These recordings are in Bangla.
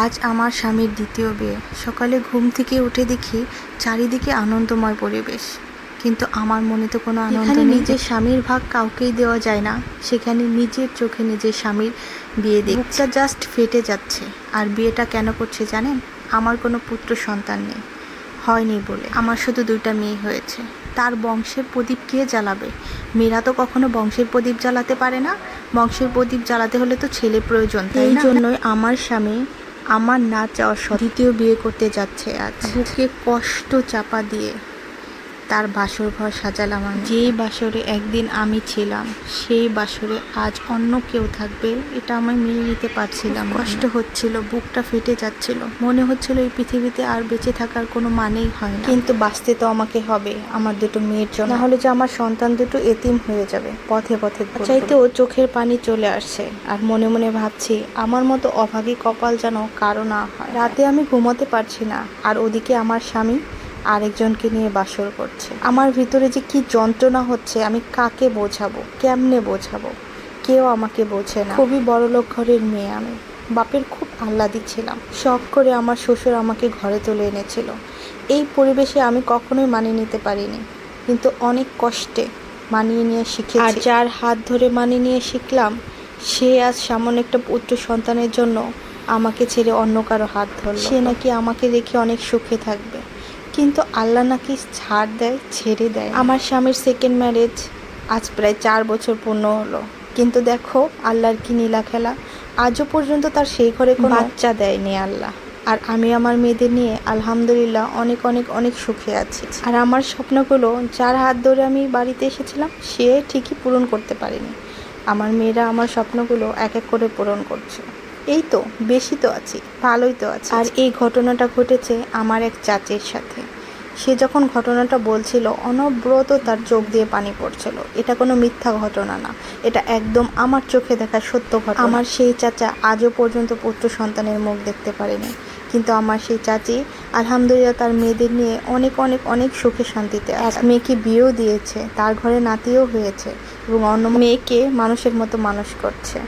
আজ আমার স্বামীর দ্বিতীয় বিয়ে। সকালে ঘুম থেকে উঠে দেখি চারিদিকে আনন্দময় পরিবেশ, কিন্তু আমার মনে তো কোনো আনন্দ নেই। নিজের স্বামীর ভাগ কাউকেই দেওয়া যায় না, সেখানে নিজের চোখে নিজের স্বামীর বিয়ে দেখছি। বুকটা জাস্ট ফেটে যাচ্ছে। আর বিয়েটা কেন করছে জানেন? আমার কোনো পুত্র সন্তান নেই, হয়নি বলে। আমার শুধু 2টা মেয়ে হয়েছে। তার বংশের প্রদীপ কে জ্বালাবে? মেয়েরা তো কখনো বংশের প্রদীপ জ্বালাতে পারে না। বংশের প্রদীপ জ্বালাতে হলে তো ছেলে প্রয়োজন, তাই না? এই জন্যই আমার স্বামী আমার না চাওয়ার দ্বিতীয় বিয়ে করতে যাচ্ছে। আজ বুকে কষ্ট চাপা দিয়ে তার বাসর ঘর সাজালাম আমি। যেই বাসরে একদিন আমি ছিলাম, সেই বাসরে আজ অন্য কেউ থাকবে, এটা আমি মেনে নিতে পারছিলাম। কষ্ট হচ্ছিল, বুকটা ফেটে যাচ্ছিল, মনে হচ্ছিল এই পৃথিবীতে আর বেঁচে থাকার কোনো মানেই হয় না। কিন্তু বাঁচতে তো আমাকে হবে আমার 2টো মেয়ের জন্য, না হলে যে আমার সন্তান 2টো এতিম হয়ে যাবে, পথে পথে চাইতেও চোখের পানি চলে আসছে। আর মনে মনে ভাবছি আমার মতো অভাগী কপাল যেন কারো না হয়। রাতে আমি ঘুমোতে পারছি না, আর ওদিকে আমার স্বামী আরেকজনকে নিয়ে বাসর করছে। আমার ভিতরে যে কি যন্ত্রণা হচ্ছে, আমি কাকে বোঝাবো, কেমনে বোঝাবো? কেউ আমাকে বোঝে না। খুবই বড়লোক ঘরের মেয়ে আমি, বাপের খুব আহ্লাদি ছিলাম। শখ করে আমার শ্বশুর আমাকে ঘরে তুলে এনেছিল। এই পরিবেশে আমি কখনোই মানিয়ে নিতে পারিনি, কিন্তু অনেক কষ্টে মানিয়ে নিয়ে শিখেছি। আর যার হাত ধরে মানিয়ে নিয়ে শিখলাম, সে আজ সামান্য একটা পুত্র সন্তানের জন্য আমাকে ছেড়ে অন্য কারো হাত ধরল। সে নাকি আমাকে রেখে অনেক সুখে থাকবে, কিন্তু আল্লাহ নাকি ছাড় দেয়, ছেড়ে দেয়। আমার স্বামীর সেকেন্ড ম্যারেজ আজ প্রায় 4 বছর পূর্ণ হলো, কিন্তু দেখো আল্লাহর কি নীলা খেলা, আজও পর্যন্ত তার সেই ঘরে কোনো বাচ্চা দেয়নি আল্লাহ। আর আমি আমার মেয়েদের নিয়ে আলহামদুলিল্লাহ অনেক অনেক অনেক সুখে আছি। আর আমার স্বপ্নগুলো যার হাত ধরে আমি বাড়িতে এসেছিলাম, সে ঠিকই পূরণ করতে পারেনি। আমার মেয়েরা আমার স্বপ্নগুলো এক এক করে পূরণ করছে। এই তো বেশি তো আছি, ভালোই তো আছি। আর এই ঘটনাটা ঘটেছে আমার এক চাচির সাথে। সে যখন ঘটনাটা বলছিল, অনবরত তার চোখ দিয়ে পানি পড়ছিল। এটা কোনো মিথ্যা ঘটনা না, এটা একদম আমার চোখে দেখা সত্য ঘটনা। আমার সেই চাচা আজও পর্যন্ত পুত্র সন্তানের মুখ দেখতে পারেনি, কিন্তু আমার সেই চাচি আলহামদুলিল্লাহ তার মেয়েদের নিয়ে অনেক অনেক অনেক সুখে শান্তিতে এক মেয়েকে বিয়েও দিয়েছে, তার ঘরে নাতিও হয়েছে, এবং অন্য মেয়েকে মানুষের মতো মানুষ করছে।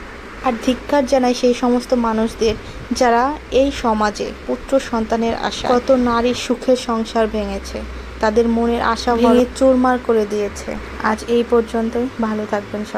আর ধিক্কার জানাই সেই সমস্ত মানুষদের যারা এই সমাজে পুত্র সন্তানের আশা, কত নারীর সুখের সংসার ভেঙেছে, তাদের মনের আশা ভেঙে চুরমার করে দিয়েছে। আজ এই পর্যন্তই। ভালো থাকবেন সবাই।